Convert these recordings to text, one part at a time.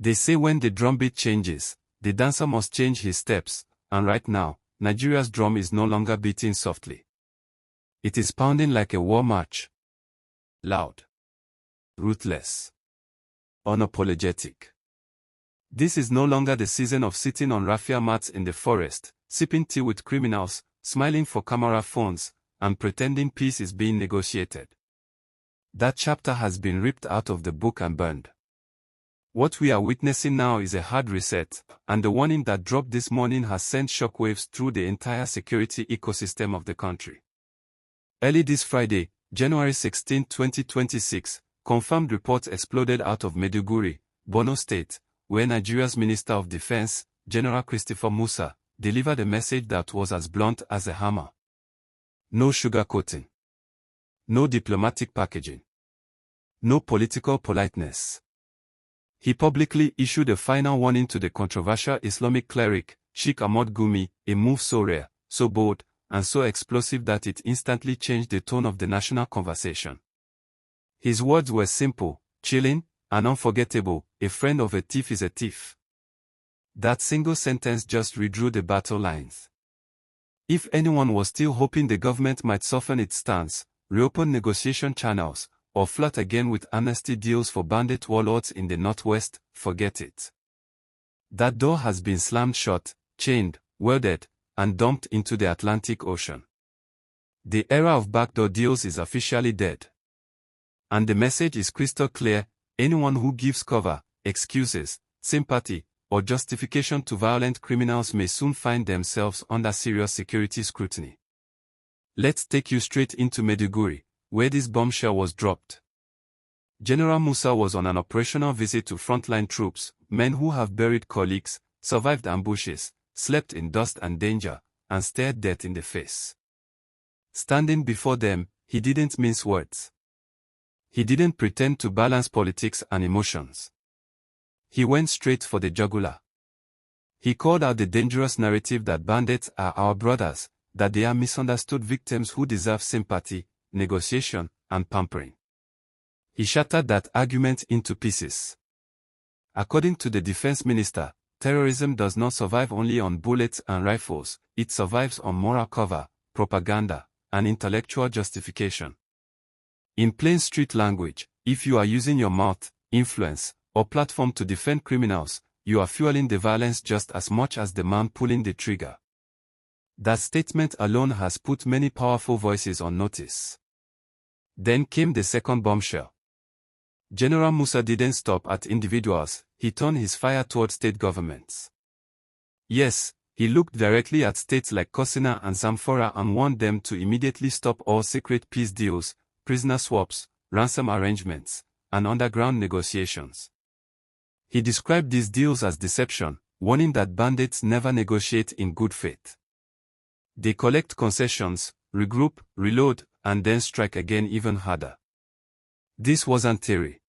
They say when the drumbeat changes, the dancer must change his steps, and right now, Nigeria's drum is no longer beating softly. It is pounding like a war march. Loud. Ruthless. Unapologetic. This is no longer the season of sitting on raffia mats in the forest, sipping tea with criminals, smiling for camera phones, and pretending peace is being negotiated. That chapter has been ripped out of the book and burned. What we are witnessing now is a hard reset, and the warning that dropped this morning has sent shockwaves through the entire security ecosystem of the country. Early this Friday, January 16, 2026, confirmed reports exploded out of Maiduguri, Borno State, where Nigeria's Minister of Defense, General Christopher Musa, delivered a message that was as blunt as a hammer. No sugarcoating. No diplomatic packaging. No political politeness. He publicly issued a final warning to the controversial Islamic cleric, Sheikh Ahmad Gumi, a move so rare, so bold, and so explosive that it instantly changed the tone of the national conversation. His words were simple, chilling, and unforgettable: a friend of a thief is a thief. That single sentence just redrew the battle lines. If anyone was still hoping the government might soften its stance, reopen negotiation channels, or flirt again with amnesty deals for bandit warlords in the northwest, forget it. That door has been slammed shut, chained, welded, and dumped into the Atlantic Ocean. The era of backdoor deals is officially dead. And the message is crystal clear: anyone who gives cover, excuses, sympathy, or justification to violent criminals may soon find themselves under serious security scrutiny. Let's take you straight into Maiduguri, where this bombshell was dropped. General Musa was on an operational visit to frontline troops, men who have buried colleagues, survived ambushes, slept in dust and danger, and stared death in the face. Standing before them, he didn't mince words. He didn't pretend to balance politics and emotions. He went straight for the jugular. He called out the dangerous narrative that bandits are our brothers, that they are misunderstood victims who deserve sympathy, negotiation, and pampering. He shattered that argument into pieces. According to the defense minister, terrorism does not survive only on bullets and rifles, it survives on moral cover, propaganda, and intellectual justification. In plain street language, if you are using your mouth, influence, or platform to defend criminals, you are fueling the violence just as much as the man pulling the trigger. That statement alone has put many powerful voices on notice. Then came the second bombshell. General Musa didn't stop at individuals, he turned his fire toward state governments. Yes, he looked directly at states like Katsina and Zamfara and warned them to immediately stop all secret peace deals, prisoner swaps, ransom arrangements, and underground negotiations. He described these deals as deception, warning that bandits never negotiate in good faith. They collect concessions, regroup, reload, and then strike again even harder. This wasn't theory.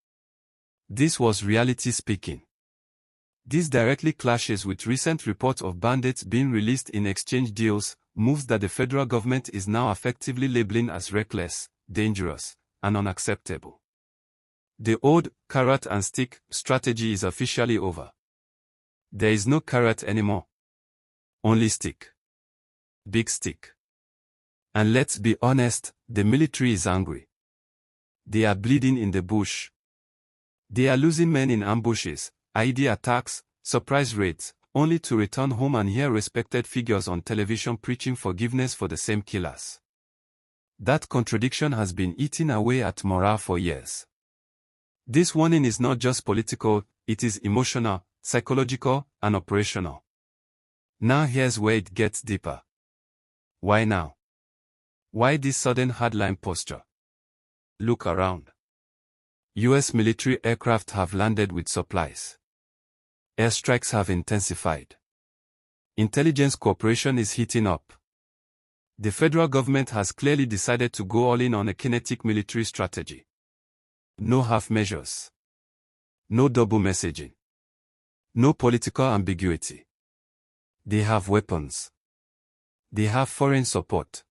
This was reality speaking. This directly clashes with recent reports of bandits being released in exchange deals, moves that the federal government is now effectively labeling as reckless, dangerous, and unacceptable. The old carrot and stick strategy is officially over. There is no carrot anymore. Only stick. Big stick. And let's be honest, the military is angry. They are bleeding in the bush. They are losing men in ambushes, IED attacks, surprise raids, only to return home and hear respected figures on television preaching forgiveness for the same killers. That contradiction has been eating away at morale for years. This warning is not just political, it is emotional, psychological, and operational. Now here's where it gets deeper. Why now? Why this sudden hardline posture? Look around. US military aircraft have landed with supplies. Airstrikes have intensified. Intelligence cooperation is heating up. The federal government has clearly decided to go all in on a kinetic military strategy. No half measures. No double messaging. No political ambiguity. They have weapons. They have foreign support.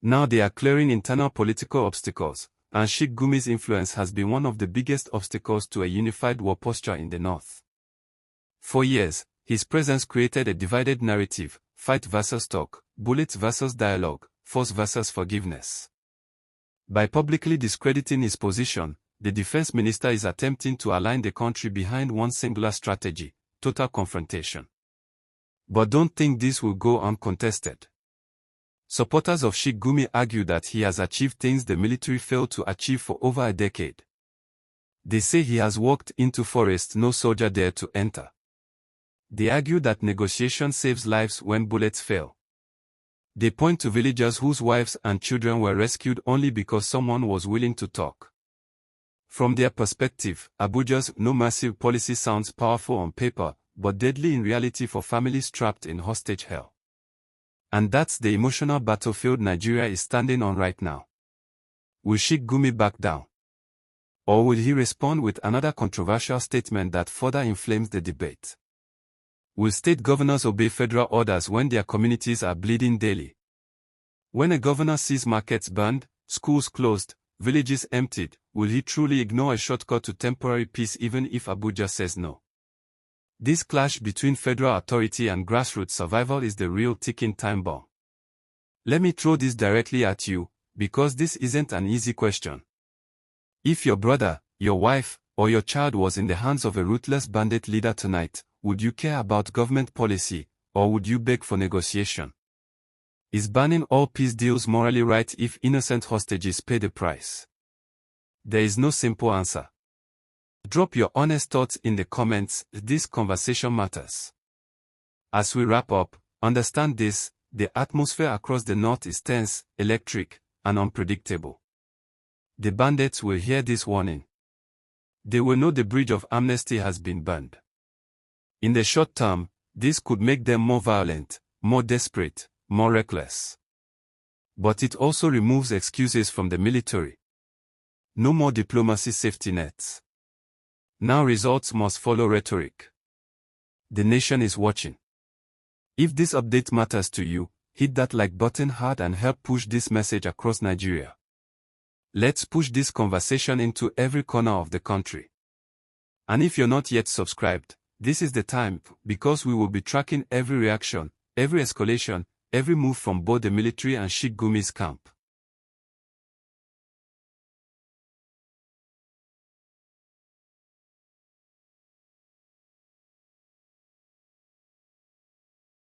Now they are clearing internal political obstacles, and Sheikh Gumi's influence has been one of the biggest obstacles to a unified war posture in the north. For years, his presence created a divided narrative: fight versus talk, bullets versus dialogue, force versus forgiveness. By publicly discrediting his position, the defense minister is attempting to align the country behind one singular strategy: total confrontation. But don't think this will go uncontested. Supporters of Sheikh Gumi argue that he has achieved things the military failed to achieve for over a decade. They say he has walked into forests no soldier dared to enter. They argue that negotiation saves lives when bullets fail. They point to villagers whose wives and children were rescued only because someone was willing to talk. From their perspective, Abuja's no mercy policy sounds powerful on paper, but deadly in reality for families trapped in hostage hell. And that's the emotional battlefield Nigeria is standing on right now. Will Sheikh Gumi back down? Or will he respond with another controversial statement that further inflames the debate? Will state governors obey federal orders when their communities are bleeding daily? When a governor sees markets burned, schools closed, villages emptied, will he truly ignore a shortcut to temporary peace even if Abuja says no? This clash between federal authority and grassroots survival is the real ticking time bomb. Let me throw this directly at you, because this isn't an easy question. If your brother, your wife, or your child was in the hands of a ruthless bandit leader tonight, would you care about government policy, or would you beg for negotiation? Is banning all peace deals morally right if innocent hostages pay the price? There is no simple answer. Drop your honest thoughts in the comments. This conversation matters. As we wrap up, understand this: the atmosphere across the north is tense, electric, and unpredictable. The bandits will hear this warning. They will know the bridge of amnesty has been burned. In the short term, this could make them more violent, more desperate, more reckless. But it also removes excuses from the military. No more diplomacy safety nets. Now results must follow rhetoric. The nation is watching. If this update matters to you, hit that like button hard and help push this message across Nigeria. Let's push this conversation into every corner of the country. And if you're not yet subscribed, this is the time, because we will be tracking every reaction, every escalation, every move from both the military and Sheikh Gumi's camp.